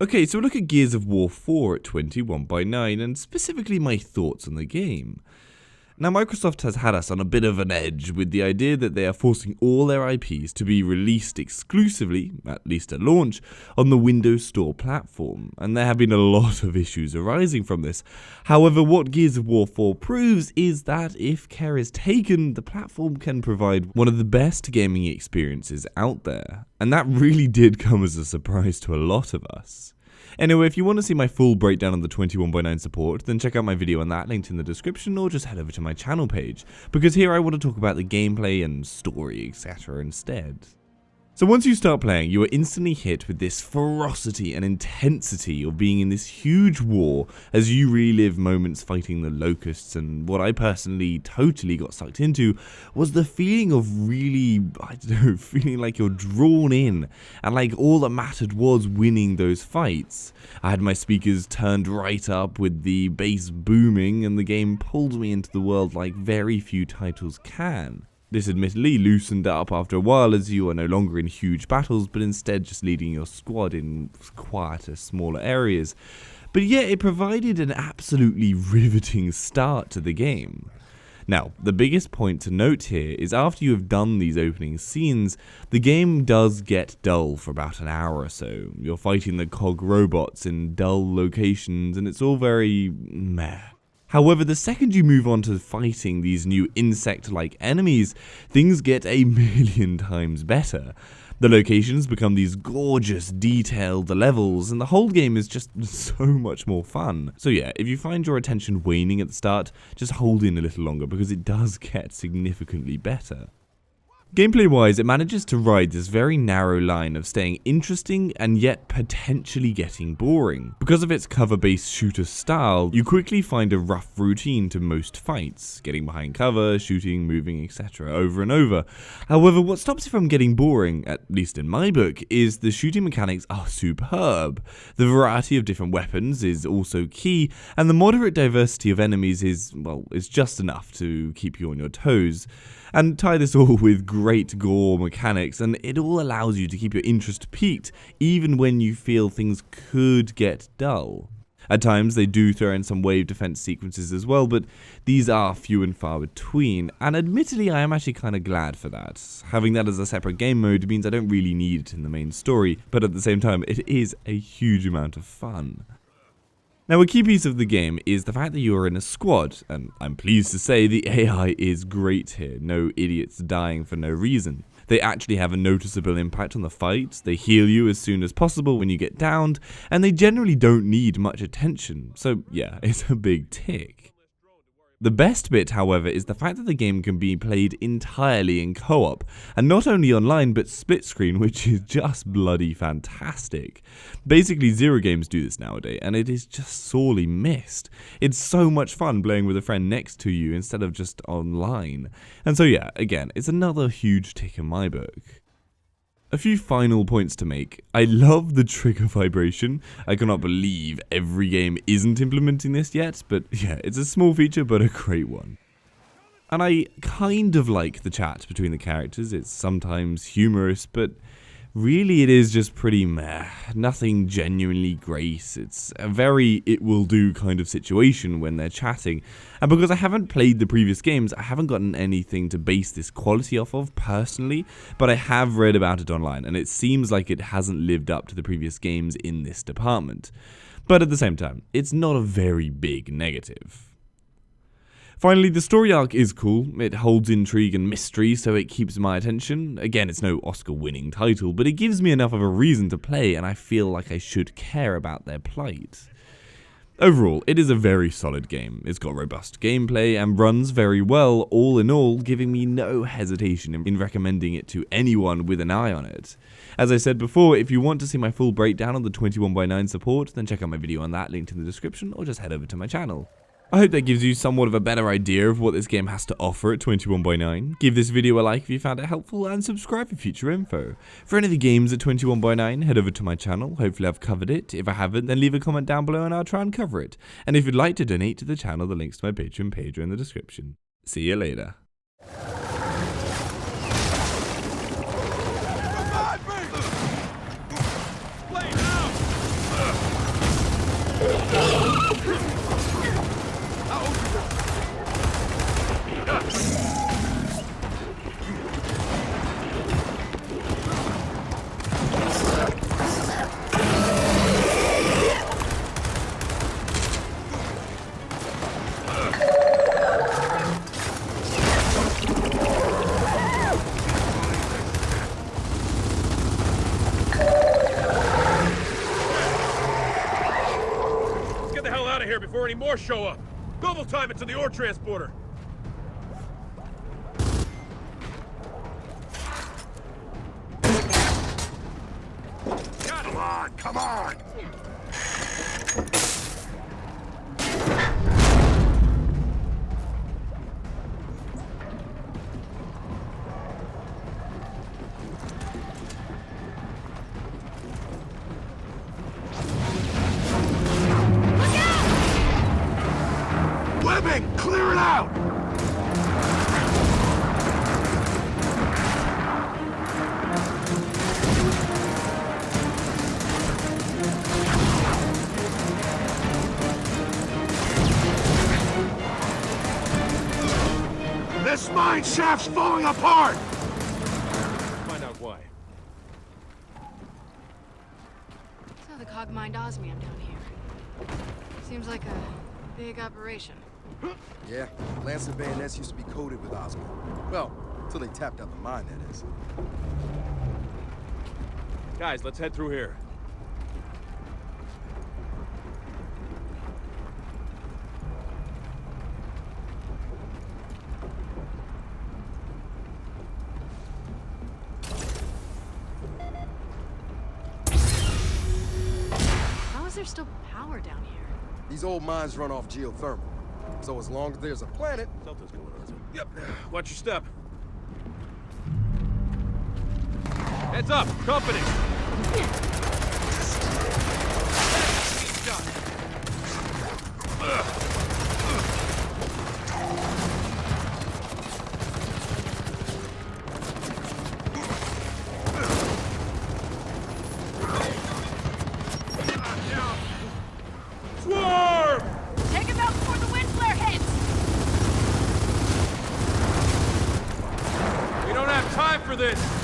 Okay, so we'll look at Gears of War 4 at 21:9 and specifically my thoughts on the game. Now, Microsoft has had us on a bit of an edge with the idea that they are forcing all their IPs to be released exclusively, at least at launch, on the Windows Store platform, and there have been a lot of issues arising from this. However, what Gears of War 4 proves is that if care is taken, the platform can provide one of the best gaming experiences out there, and that really did come as a surprise to a lot of us. Anyway, if you want to see my full breakdown on the 21:9 support, then check out my video on that linked in the description, or just head over to my channel page, because here I want to talk about the gameplay and story, etc. instead. So once you start playing, you are instantly hit with this ferocity and intensity of being in this huge war as you relive moments fighting the locusts, and what I personally totally got sucked into was the feeling of really, feeling like you're drawn in, and like all that mattered was winning those fights. I had my speakers turned right up with the bass booming, and the game pulled me into the world like very few titles can. This admittedly loosened up after a while as you are no longer in huge battles, but instead just leading your squad in quieter, smaller areas. But yet it provided an absolutely riveting start to the game. Now, the biggest point to note here is after you have done these opening scenes, the game does get dull for about an hour or so. You're fighting the cog robots in dull locations, and it's all very meh. However, the second you move on to fighting these new insect-like enemies, things get a million times better. The locations become these gorgeous, detailed levels, and the whole game is just so much more fun. So yeah, if you find your attention waning at the start, just hold in a little longer because it does get significantly better. Gameplay-wise, it manages to ride this very narrow line of staying interesting and yet potentially getting boring. Because of its cover-based shooter style, you quickly find a rough routine to most fights, getting behind cover, shooting, moving, etc. over and over. However, what stops it from getting boring, at least in my book, is the shooting mechanics are superb. The variety of different weapons is also key, and the moderate diversity of enemies is just enough to keep you on your toes. And tie this all with great gore mechanics, and it all allows you to keep your interest peaked, even when you feel things could get dull. At times they do throw in some wave defense sequences as well, but these are few and far between, and admittedly I am actually kinda glad for that. Having that as a separate game mode means I don't really need it in the main story, but at the same time it is a huge amount of fun. Now, a key piece of the game is the fact that you are in a squad, and I'm pleased to say the AI is great here, no idiots dying for no reason. They actually have a noticeable impact on the fight, they heal you as soon as possible when you get downed, and they generally don't need much attention, so yeah, it's a big tick. The best bit, however, is the fact that the game can be played entirely in co-op, and not only online but split screen, which is just bloody fantastic. Basically, zero games do this nowadays, and it is just sorely missed. It's so much fun playing with a friend next to you instead of just online. And so yeah, again, it's another huge tick in my book. A few final points to make. I love the trigger vibration. I cannot believe every game isn't implementing this yet, but yeah, it's a small feature but a great one. And I kind of like the chat between the characters. It's sometimes humorous, but really it is just pretty meh. Nothing genuinely great. It's a very it will do kind of situation when they're chatting. And because I haven't played the previous games, I haven't gotten anything to base this quality off of personally, but I have read about it online, and it seems like it hasn't lived up to the previous games in this department. But at the same time, it's not a very big negative. Finally, the story arc is cool. It holds intrigue and mystery, so it keeps my attention. Again, it's no Oscar-winning title, but it gives me enough of a reason to play, and I feel like I should care about their plight. Overall, it is a very solid game. It's got robust gameplay and runs very well, all in all, giving me no hesitation in recommending it to anyone with an eye on it. As I said before, if you want to see my full breakdown on the 21:9 support, then check out my video on that linked in the description, or just head over to my channel. I hope that gives you somewhat of a better idea of what this game has to offer at 21:9. Give this video a like if you found it helpful, and subscribe for future info. For any of the games at 21:9, head over to my channel. Hopefully I've covered it. If I haven't, then leave a comment down below and I'll try and cover it. And if you'd like to donate to the channel, the links to my Patreon page are in the description. See you later. Lay down! Before any more show up. Double time it to the ore transporter. Come on, come on! Clear it out! This mine shaft's falling apart! Find out why. So the cog mined osmium down here. Seems like a big operation. Yeah, Lancer bayonets used to be coated with osmium. Well, until they tapped out the mine, that is. Guys, let's head through here. How is there still power down here? These old mines run off geothermal. So as long as there's a planet... Something's going on. Yep. Watch your step. Heads up! Company! Swarm! Take him out before the wind flare hits! We don't have time for this!